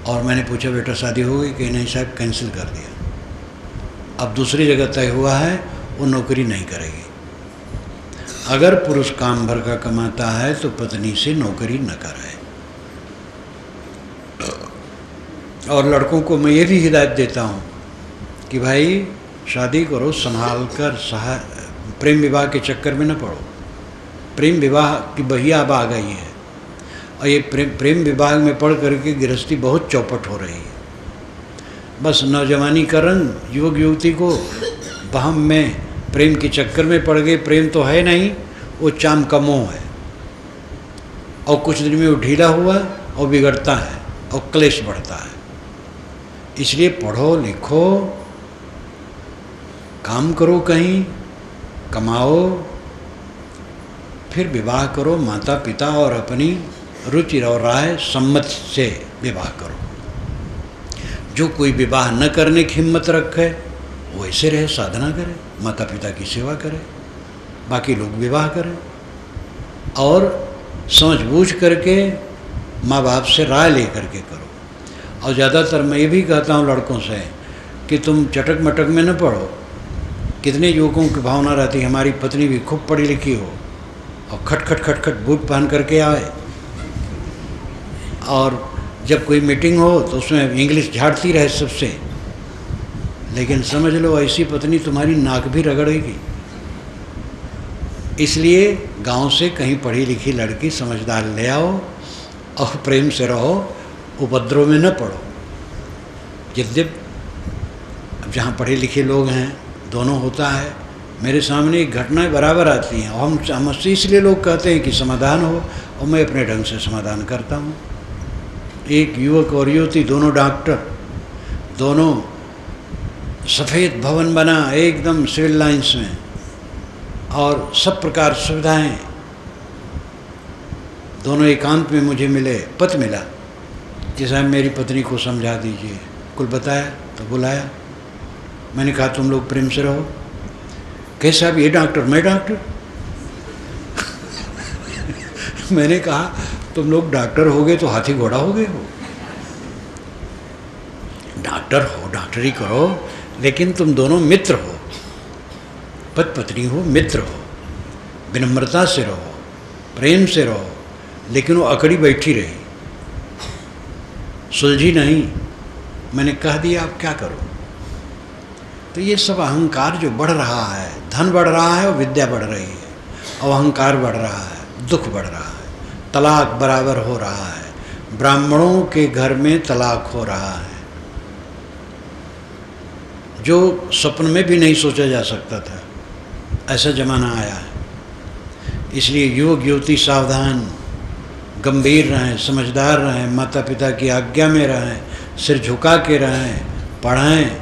और मैंने पूछा, बेटा शादी हो गई? कि नहीं साहब, कैंसिल कर दिया। अब दूसरी जगह तय हुआ है, वो नौकरी नहीं करेगी। अगर पुरुष काम भर का कमाता है तो पत्नी से नौकरी न कराए। और लड़कों को मैं ये भी हिदायत देता हूँ कि भाई शादी करो संभाल कर, प्रेम विवाह के चक्कर में न पड़ो। प्रेम विवाह की बहिया अब आ गई है, और ये प्रेम विवाह में पढ़ करके गृहस्थी बहुत चौपट हो रही है। बस नौजवानी का रंग युवक युवती को बहम में प्रेम के चक्कर में पड़ गए। प्रेम तो है नहीं, वो चाम का मोह है, और कुछ दिन में वो ढीला हुआ और बिगड़ता है और क्लेश बढ़ता है। इसलिए पढ़ो लिखो, काम करो, कहीं कमाओ, फिर विवाह करो। माता पिता और अपनी रुचि और राय सम्मत से विवाह करो। जो कोई विवाह न करने की हिम्मत रखे वो ऐसे रहे, साधना करे, माता पिता की सेवा करे, बाकी लोग विवाह करें। और समझ बूझ करके माँ बाप से राय ले करके करो। और ज़्यादातर मैं ये भी कहता हूँ लड़कों से कि तुम चटक मटक में न पढ़ो। कितने युवकों की भावना रहती है हमारी पत्नी भी खूब पढ़ी लिखी हो और खट बूट पहन करके आए, और जब कोई मीटिंग हो तो उसमें इंग्लिश झाड़ती रहे सबसे, लेकिन समझ लो ऐसी पत्नी तुम्हारी नाक भी रगड़ेगी। इसलिए गांव से कहीं पढ़ी लिखी लड़की समझदार ले आओ और प्रेम से रहो, उपद्रव में न पड़ो। यद्यप अब जहाँ पढ़े लिखे लोग हैं दोनों होता है, मेरे सामने एक घटनाएं बराबर आती हैं और हमसे इसलिए लोग कहते हैं कि समाधान हो, और मैं अपने ढंग से समाधान करता हूँ। एक युवक और युवती दोनों डॉक्टर, दोनों सफ़ेद भवन बना एकदम सिविल लाइन्स में और सब प्रकार सुविधाएं, दोनों एकांत में मुझे मिले। पत्र मिला कि साहब मेरी पत्नी को समझा दीजिए। कुल बताया तो बुलाया, मैंने कहा तुम लोग प्रेम से रहो। कैसे साहब ये डॉक्टर, मैं डॉक्टर मैंने कहा तुम लोग डॉक्टर हो गए तो हाथी घोड़ा हो गए हो। डॉक्टर हो, डॉक्टरी करो, लेकिन तुम दोनों मित्र हो, पति पत्नी हो, मित्र हो, विनम्रता से रहो, प्रेम से रहो। लेकिन वो अकड़ी बैठी रही, सुलझी नहीं। मैंने कह दिया अब क्या करो। तो ये सब अहंकार जो बढ़ रहा है, धन बढ़ रहा है और विद्या बढ़ रही है, और अहंकार बढ़ रहा है, दुख बढ़ रहा है, तलाक बराबर हो रहा है, ब्राह्मणों के घर में तलाक हो रहा है, जो स्वप्न में भी नहीं सोचा जा सकता था। ऐसा जमाना आया है। इसलिए युवक युवती सावधान, गंभीर रहें, समझदार रहें, माता पिता की आज्ञा में रहें, सिर झुका के रहें, पढ़ें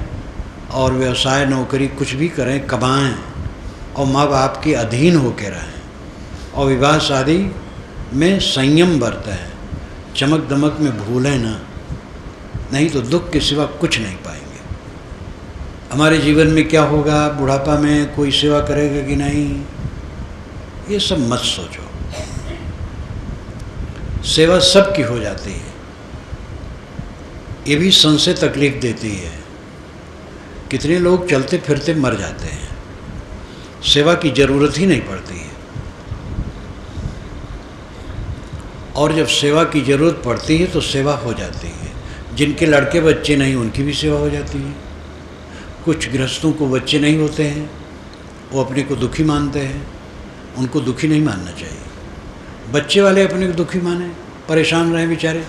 और व्यवसाय नौकरी कुछ भी करें, कमाएं और माँ बाप के अधीन होकर रहें। और विवाह शादी में संयम बरतें, चमक दमक में भूलें ना, नहीं तो दुख के सिवा कुछ नहीं पाएंगे। हमारे जीवन में क्या होगा, बुढ़ापा में कोई सेवा करेगा कि नहीं, ये सब मत सोचो। सेवा सबकी हो जाती है, ये भी संशय तकलीफ देती है। कितने लोग चलते फिरते मर जाते हैं, सेवा की जरूरत ही नहीं पड़ती है। और जब सेवा की जरूरत पड़ती है तो सेवा हो जाती है। जिनके लड़के बच्चे नहीं उनकी भी सेवा हो जाती है। कुछ गृहस्थों को बच्चे नहीं होते हैं, वो अपने को दुखी मानते हैं, उनको दुखी नहीं मानना चाहिए। बच्चे वाले अपने को दुखी माने, परेशान रहें बेचारे,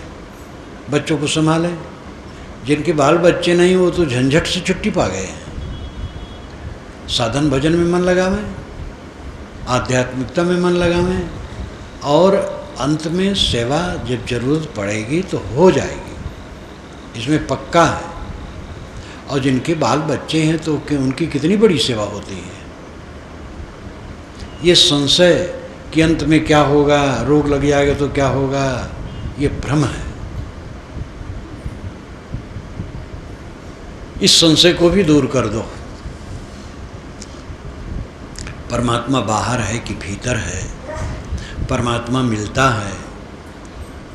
बच्चों को संभालें। जिनके बाल बच्चे नहीं वो तो झंझट से छुट्टी पा गए हैं। साधन भजन में मन लगावें, आध्यात्मिकता में मन लगावें, और अंत में सेवा जब जरूरत पड़ेगी तो हो जाएगी, इसमें पक्का है। और जिनके बाल बच्चे हैं तो उनकी कितनी बड़ी सेवा होती है। ये संशय कि अंत में क्या होगा, रोग लग जाएगा तो क्या होगा, ये भ्रम है। इस संशय को भी दूर कर दो। परमात्मा बाहर है कि भीतर है, परमात्मा मिलता है।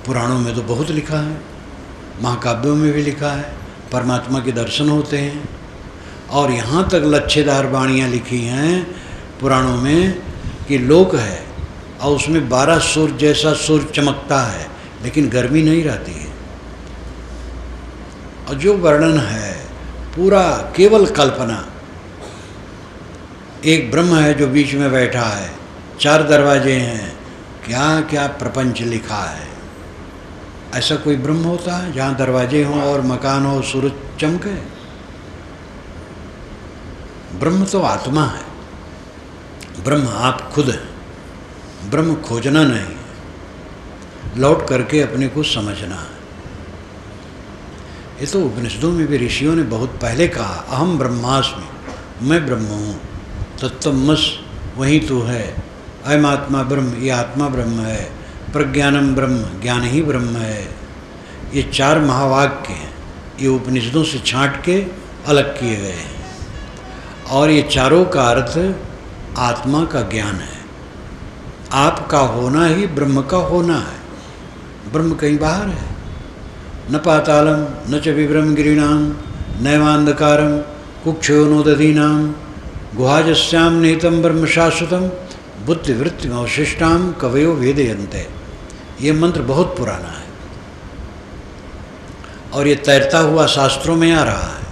पुराणों में तो बहुत लिखा है, महाकाव्यों में भी लिखा है, परमात्मा के दर्शन होते हैं। और यहाँ तक लच्छेदार वाणियाँ लिखी हैं पुराणों में कि लोक है और उसमें 12 सूर्य जैसा सूर्य चमकता है, लेकिन गर्मी नहीं रहती है। और जो वर्णन है पूरा केवल कल्पना। एक ब्रह्म है जो बीच में बैठा है, 4 दरवाजे हैं, क्या क्या प्रपंच लिखा है। ऐसा कोई ब्रह्म होता है जहाँ दरवाजे हों और मकान हो, सूरज चमके? ब्रह्म तो आत्मा है, ब्रह्म आप खुद हैं। ब्रह्म खोजना नहीं, लौट करके अपने को समझना है। ये तो उपनिषदों में भी ऋषियों ने बहुत पहले कहा, अहम ब्रह्मास्मि, मैं ब्रह्म हूँ, तत्त्वमस वही तो है, अयम आत्मा ब्रह्म, ये आत्मा ब्रह्म है, प्रज्ञानम ब्रह्म, ज्ञान ही ब्रह्म है। ये 4 महावाक्य हैं, ये उपनिषदों से छांट के अलग किए गए हैं। और ये चारों का अर्थ आत्मा का ज्ञान है। आपका होना ही ब्रह्म का होना है, ब्रह्म कहीं बाहर है। न पातालम न च विभ्रम गिरीणाम नैवांधकारम कुक्षोनोदधीनाम गुहाजस्याम निहितम ब्रह्म शाश्वतम बुद्धिवृत्ति अवशिष्टाम कवयो वेदयन्ते। ये मंत्र बहुत पुराना है और ये तैरता हुआ शास्त्रों में आ रहा है।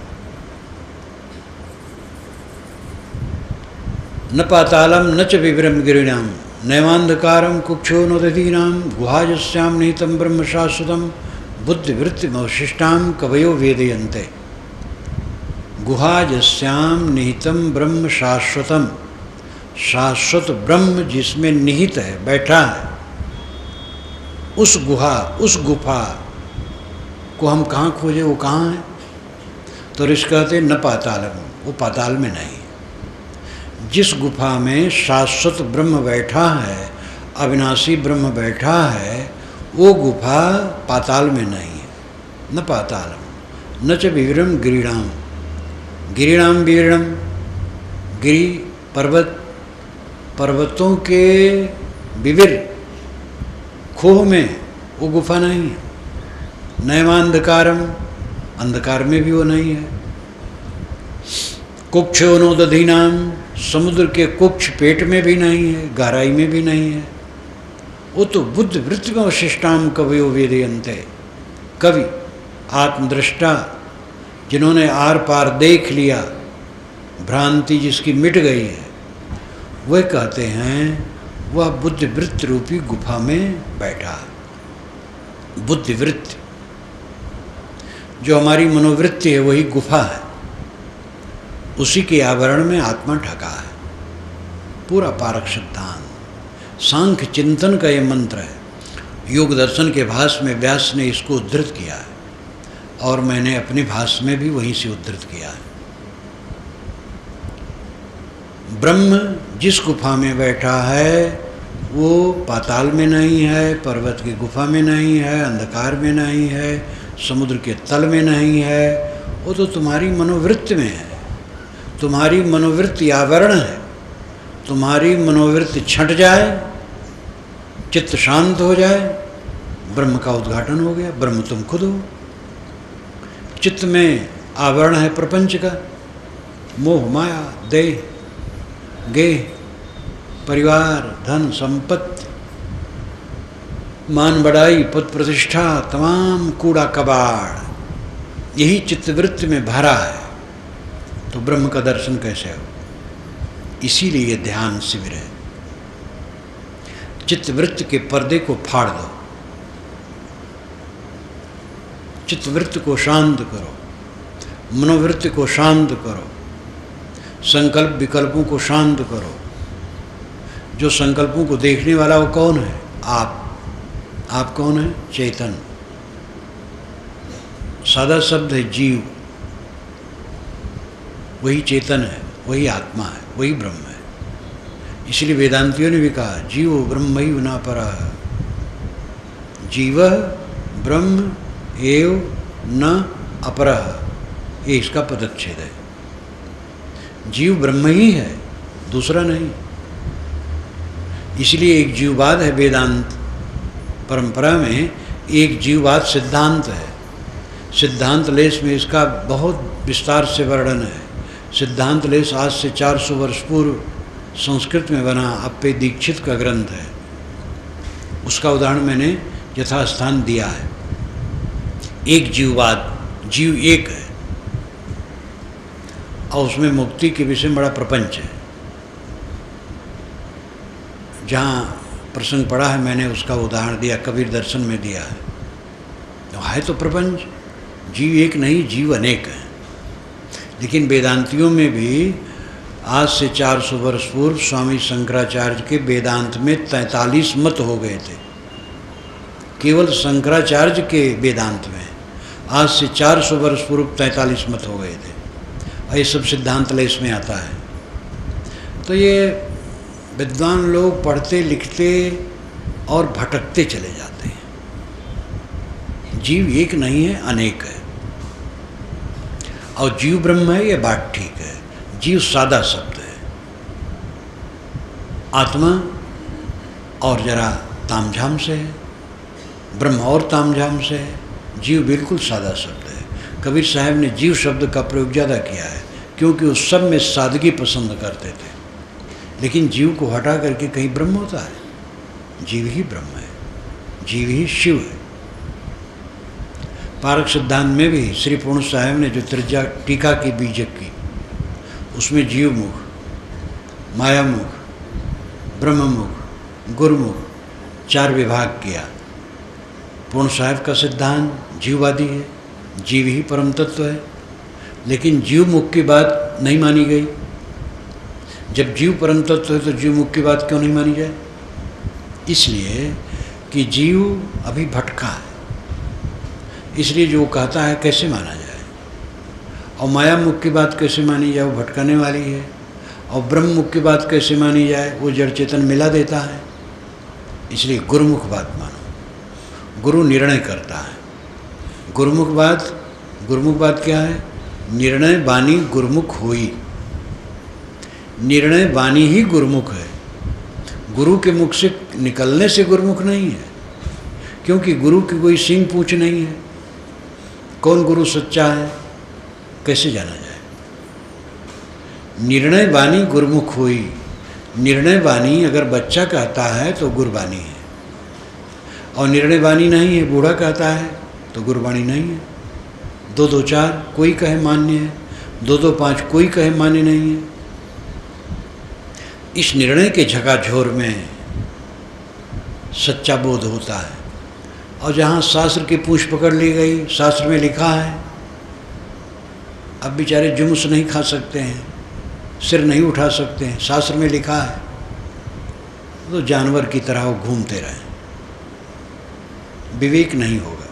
न पातालम न च विभ्रम गिरीणाम नैवांधकारम कुक्षोनोदधीनाम गुहाजस्याम निहितम ब्रह्म शाश्वतम बुद्धिवृत्ति अवशिष्टाम कवयो वेदयन्ते। गुहाजस्याम निहितम ब्रह्म शाश्वतम, शाश्वत ब्रह्म जिसमें निहित है, बैठा है, उस गुहा उस गुफा को हम कहाँ खोजे, वो कहाँ है? तो ऋषि कहते न पातालम, वो पाताल में नहीं। जिस गुफा में शाश्वत ब्रह्म बैठा है, अविनाशी ब्रह्म बैठा है, वो गुफा पाताल में नहीं है। न पातालम न च विवरम गिरीणाम, गिरीणाम विवरणम, गिरी पर्वत, पर्वतों के विविर खोह में वो गुफा नहीं है। नैवांधकारम, अंधकार में भी वो नहीं है। कुक्षोनोदधीनाम, समुद्र के कुक्ष पेट में भी नहीं है, गहराई में भी नहीं है। वो तो बुद्ध वृत्ति में अवशिष्टाम कवयो वेदयन्ते। कवि आत्मदृष्टा जिन्होंने आर पार देख लिया, भ्रांति जिसकी मिट गई है, वह कहते हैं वह बुद्धिवृत्ति रूपी गुफा में बैठा है। बुद्धिवृत्ति जो हमारी मनोवृत्ति है वही गुफा है, उसी के आवरण में आत्मा ढका है। पूरा पारक सिद्धांत सांख्य चिंतन का ये मंत्र है। योग दर्शन के भाष्य में व्यास ने इसको उद्धृत किया है और मैंने अपने भाष्य में भी वहीं से उद्धृत किया है। ब्रह्म जिस गुफा में बैठा है वो पाताल में नहीं है, पर्वत की गुफा में नहीं है, अंधकार में नहीं है, समुद्र के तल में नहीं है। वो तो तुम्हारी मनोवृत्ति में है। तुम्हारी मनोवृत्ति आवरण है। तुम्हारी मनोवृत्ति छंट जाए, चित्त शांत हो जाए, ब्रह्म का उद्घाटन हो गया। ब्रह्म तुम खुद हो। चित्त में आवरण है प्रपंच का, मोह माया देह गेह परिवार धन संपत्ति मान बढ़ाई पद प्रतिष्ठा तमाम कूड़ा कबाड़ यही चित्तवृत्ति में भरा है। तो ब्रह्म का दर्शन कैसे हो? इसीलिए ये ध्यान शिविर है। चित्तवृत्ति के पर्दे को फाड़ दो, चित्तवृत्ति को शांत करो, मनोवृत्ति को शांत करो, संकल्प विकल्पों को शांत करो। जो संकल्पों को देखने वाला वो कौन है? आप कौन है? चेतन। सादा शब्द है जीव, वही चेतन है, वही आत्मा है, वही ब्रह्म है। इसलिए वेदांतियों ने भी कहा जीवो ब्रह्मैव न परः, जीवः ब्रह्म एव न अपरः। ये इसका पदच्छेद है। जीव ब्रह्म ही है, दूसरा नहीं। इसलिए एक जीववाद है वेदांत परंपरा में, एक जीववाद सिद्धांत है। सिद्धांत लेश में इसका बहुत विस्तार से वर्णन है। सिद्धांत लेश आज से 400 वर्ष पूर्व संस्कृत में बना अप्पे दीक्षित का ग्रंथ है। उसका उदाहरण मैंने यथास्थान दिया है। एक जीववाद, जीव एक है और उसमें मुक्ति के विषय में बड़ा प्रपंच है। जहाँ प्रसंग पढ़ा है मैंने उसका उदाहरण दिया, कबीर दर्शन में दिया है। तो है तो प्रपंच, जीव एक नहीं, जीव अनेक है। लेकिन वेदांतियों में भी आज से 400 वर्ष पूर्व स्वामी शंकराचार्य के वेदांत में 43 मत हो गए थे। केवल शंकराचार्य के वेदांत में आज से 400 वर्ष पूर्व 43 मत हो गए थे। और ये सब सिद्धांत लेश में आता है। तो ये विद्वान लोग पढ़ते लिखते और भटकते चले जाते हैं। जीव एक नहीं है, अनेक है। और जीव ब्रह्म है, ये बात ठीक है। जीव सादा शब्द है। आत्मा और जरा तामझाम से है, ब्रह्म और तामझाम से है, जीव बिल्कुल सादा शब्द है। कबीर साहब ने जीव शब्द का प्रयोग ज़्यादा किया है क्योंकि उस सब में सादगी पसंद करते थे। लेकिन जीव को हटा करके कहीं ब्रह्म होता है? जीव ही ब्रह्म है, जीव ही शिव है। पारक सिद्धांत में भी श्री पूर्ण साहब ने जो त्रिज्या टीका की बीजक की, उसमें जीव मुख, माया मुख, ब्रह्म मुख, गुरुमुख 4 विभाग किया। पूर्ण साहब का सिद्धांत जीववादी है, जीव ही परम तत्व है। लेकिन जीव मुख की बात नहीं मानी गई। जब जीव परम तत्व है तो जीव मुख की बात क्यों नहीं मानी जाए? इसलिए कि जीव अभी भटका है, इसलिए जो कहता है कैसे माना जाए। और माया मुख की बात कैसे मानी जाए, वो भटकाने वाली है। और ब्रह्म मुख की बात कैसे मानी जाए, वो जड़ चेतन मिला देता है। इसलिए गुरुमुख बात मानो। गुरु निर्णय करता है। गुरुमुख बात क्या है? निर्णय वाणी गुरुमुख होई। निर्णय वाणी ही गुरुमुख है। गुरु के मुख से निकलने से गुरुमुख नहीं है, क्योंकि गुरु की कोई सींग पूछ नहीं है। कौन गुरु सच्चा है कैसे जाना जाए? निर्णय वाणी गुरुमुख हुई। निर्णय वाणी अगर बच्चा कहता है तो गुरबाणी है, और निर्णय वाणी नहीं है, बूढ़ा कहता है तो गुरबाणी नहीं है। 2-2 4 कोई कहे मान्य है, 2-2 5 कोई कहे मान्य नहीं है। इस निर्णय के झकाझोर में सच्चा बोध होता है। और जहाँ शास्त्र की पूंछ पकड़ ली गई, शास्त्र में लिखा है, अब बेचारे जुमस नहीं खा सकते हैं, सिर नहीं उठा सकते हैं, शास्त्र में लिखा है, तो जानवर की तरह वो घूमते रहें, विवेक नहीं होगा।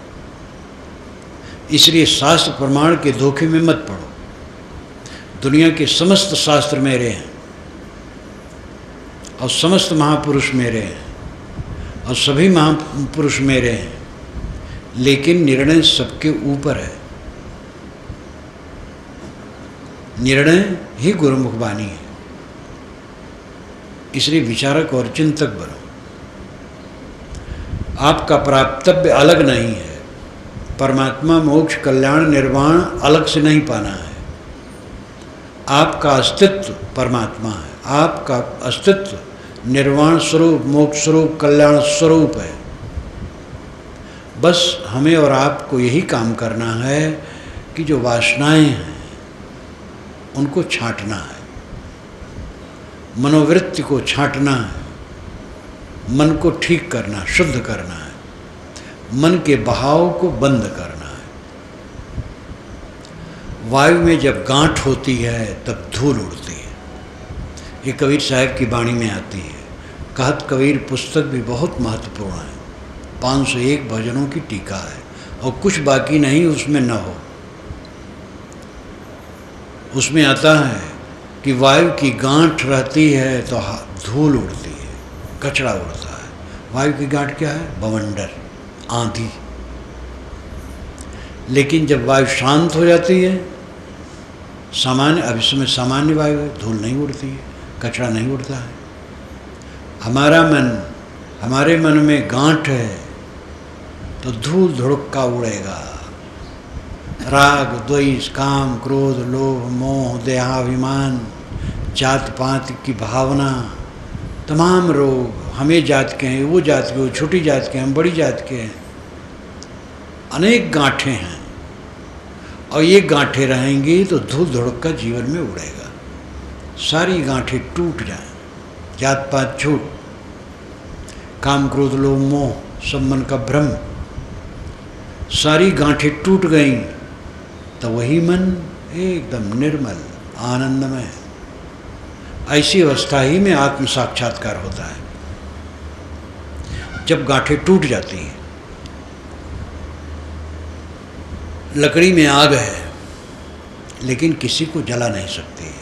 इसलिए शास्त्र प्रमाण के धोखे में मत पड़ो। दुनिया के समस्त शास्त्र मेरे हैं और समस्त महापुरुष मेरे हैं और सभी महापुरुष मेरे हैं, लेकिन निर्णय सबके ऊपर है। निर्णय ही गुरुमुख वाणी है। इसलिए विचारक और चिंतक बनो। आपका प्राप्तव्य अलग नहीं है। परमात्मा, मोक्ष, कल्याण, निर्वाण अलग से नहीं पाना है। आपका अस्तित्व परमात्मा है। आपका अस्तित्व निर्वाण स्वरूप, मोक्ष स्वरूप, कल्याण स्वरूप है। बस हमें और आपको यही काम करना है कि जो वासनाएं हैं उनको छांटना है, मनोवृत्ति को छांटना है, मन को ठीक करना, शुद्ध करना है, मन के बहाव को बंद करना है। वायु में जब गांठ होती है तब धूल उड़ती है। ये कबीर साहब की वाणी में आती है। कहत कबीर पुस्तक भी बहुत महत्वपूर्ण है। 501 भजनों की टीका है और कुछ बाकी नहीं उसमें न हो। उसमें आता है कि वायु की गांठ रहती है तो धूल उड़ती है, कचरा उड़ता है। वायु की गांठ क्या है? बवंडर, आंधी। लेकिन जब वायु शांत हो जाती है, सामान्य, अब इसमें सामान्य वायु है, धूल नहीं उड़ती है, कचरा नहीं उड़ता है। हमारे मन में गांठ है तो धूल धुड़क्का उड़ेगा। राग, द्वेष, काम, क्रोध, लोभ, मोह, देहाभिमान, जात पात की भावना, तमाम रोग, हमें जात के हैं, वो जात के, वो छोटी जात के हैं, हम बड़ी जात के हैं। अनेक गांठें हैं और ये गांठें रहेंगी तो धूल धुड़क्का जीवन में उड़ेगा। सारी गांठें टूट जाएं, जात पात छूट, काम, क्रोध, लोभ, मोह, सब मन का भ्रम, सारी गांठें टूट गईं तो वही मन एकदम निर्मल, आनंदमय। ऐसी अवस्था ही में आत्म साक्षात्कार होता है। जब गांठें टूट जाती हैं, लकड़ी में आग है लेकिन किसी को जला नहीं सकती है।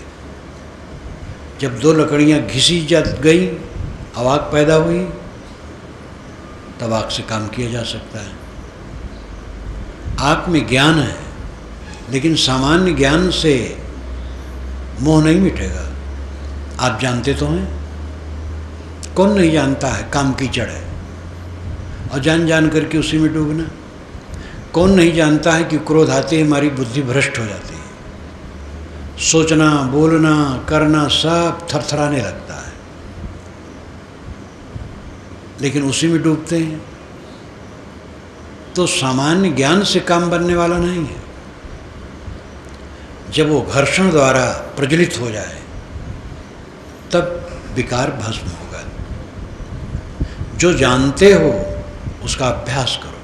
जब 2 लकड़ियां घिसी जा गई, आग पैदा हुई, तब आग से काम किया जा सकता है। आग में ज्ञान है, लेकिन सामान्य ज्ञान से मोह नहीं मिटेगा। आप जानते तो हैं, कौन नहीं जानता है काम कीचड़ है, और जान जान करके उसी में डूबना। कौन नहीं जानता है कि क्रोध आते ही हमारी बुद्धि भ्रष्ट हो जाती है, सोचना बोलना करना सब थरथराने लगता है, लेकिन उसी में डूबते हैं। तो सामान्य ज्ञान से काम बनने वाला नहीं है। जब वो घर्षण द्वारा प्रज्वलित हो जाए तब विकार भस्म होगा। जो जानते हो उसका अभ्यास करो,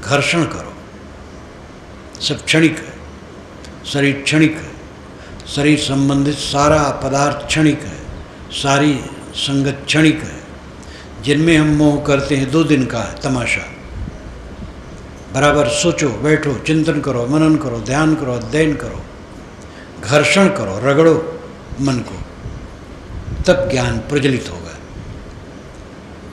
घर्षण करो। सब क्षणिक है, शरीर क्षणिक है, शरीर संबंधित सारा पदार्थ क्षणिक है, सारी संगत क्षणिक है। जिनमें हम मोह करते हैं 2 दिन का है तमाशा। बराबर सोचो, बैठो, चिंतन करो, मनन करो, ध्यान करो, अध्ययन करो, घर्षण करो, रगड़ो मन को, तब ज्ञान प्रज्वलित होगा।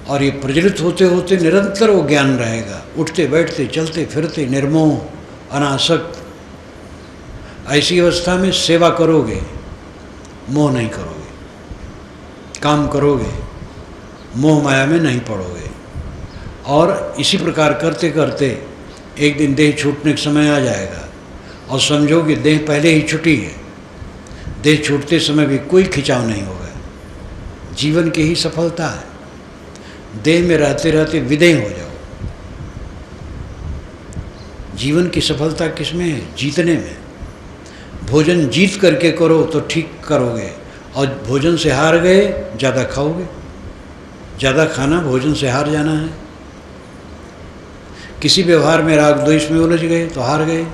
और ये प्रज्वलित होते होते निरंतर वो ज्ञान रहेगा, उठते बैठते चलते फिरते निर्मोह अनासक्त। ऐसी अवस्था में सेवा करोगे, मोह नहीं करोगे, काम करोगे, मोह माया में नहीं पड़ोगे। और इसी प्रकार करते करते एक दिन देह छूटने का समय आ जाएगा और समझोगे देह पहले ही छुटी है। देह छूटते समय भी कोई खिंचाव नहीं होगा। जीवन की ही सफलता है। देह में रहते रहते विदेह हो जाओ। जीवन की सफलता किसमें है? जीतने में। भोजन जीत करके करो तो ठीक करोगे, और भोजन से हार गए ज़्यादा खाओगे। ज़्यादा खाना भोजन से हार जाना है। किसी व्यवहार में राग द्वेष में उलझ गए तो हार गए।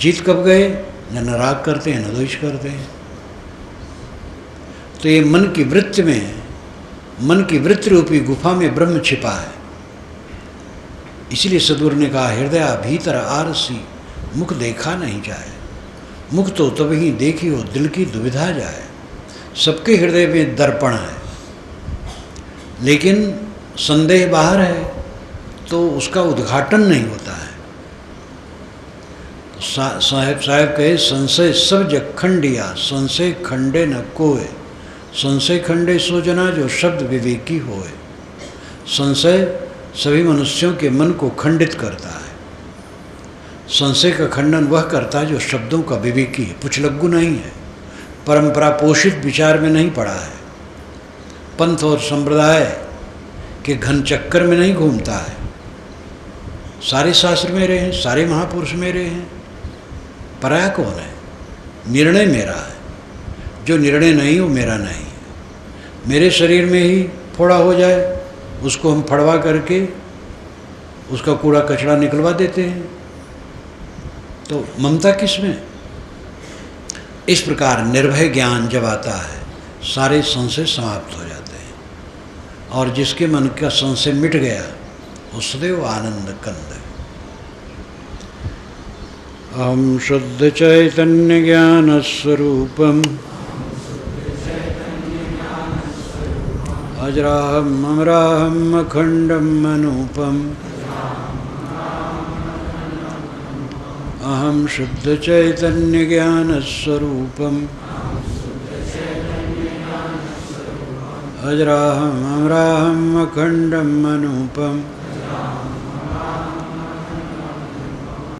जीत कब गए? न राग करते हैं न द्वेष करते हैं। तो ये मन की वृत्ति में, मन की वृत्ति रूपी गुफा में ब्रह्म छिपा है। इसलिए सदगुरु ने कहा, हृदय भीतर आरसी मुख देखा नहीं जाए। मुख तो तभी देखी हो दिल की दुविधा जाए। सबके हृदय में दर्पण है, लेकिन संदेह बाहर है तो उसका उद्घाटन नहीं होता है। साहेब कहे, संशय सब जग खंडिया, संशय खंडे न कोय। संशय खंडे सो जना जो शब्द विवेकी होए। संशय सभी मनुष्यों के मन को खंडित करता है। संशय का खंडन वह करता है जो शब्दों का विवेकी है, पुछलग्गू नहीं है, परंपरा पोषित विचार में नहीं पड़ा है, पंथ और संप्रदाय के घन चक्कर में नहीं घूमता है। सारे शास्त्र मेरे हैं, सारे महापुरुष मेरे हैं, पराया कौन है? निर्णय मेरा है। जो निर्णय नहीं हो मेरा नहीं है। मेरे शरीर में ही फोड़ा हो जाए उसको हम फड़वा करके उसका कूड़ा कचरा निकलवा देते हैं, तो ममता किसमें? इस प्रकार निर्भय ज्ञान जब आता है सारे संशय समाप्त हो जाते हैं, और जिसके मन का संशय मिट गया वो सदैव आनंद कंद है। अहम शुद्ध चैतन्य ज्ञान स्वरूपम अजराहम अमराहम अखंडम अनूपम। अहम शुद्ध चैतन्य ज्ञान स्वरूपम अजराहम अमराहम अखंडम अनूपम।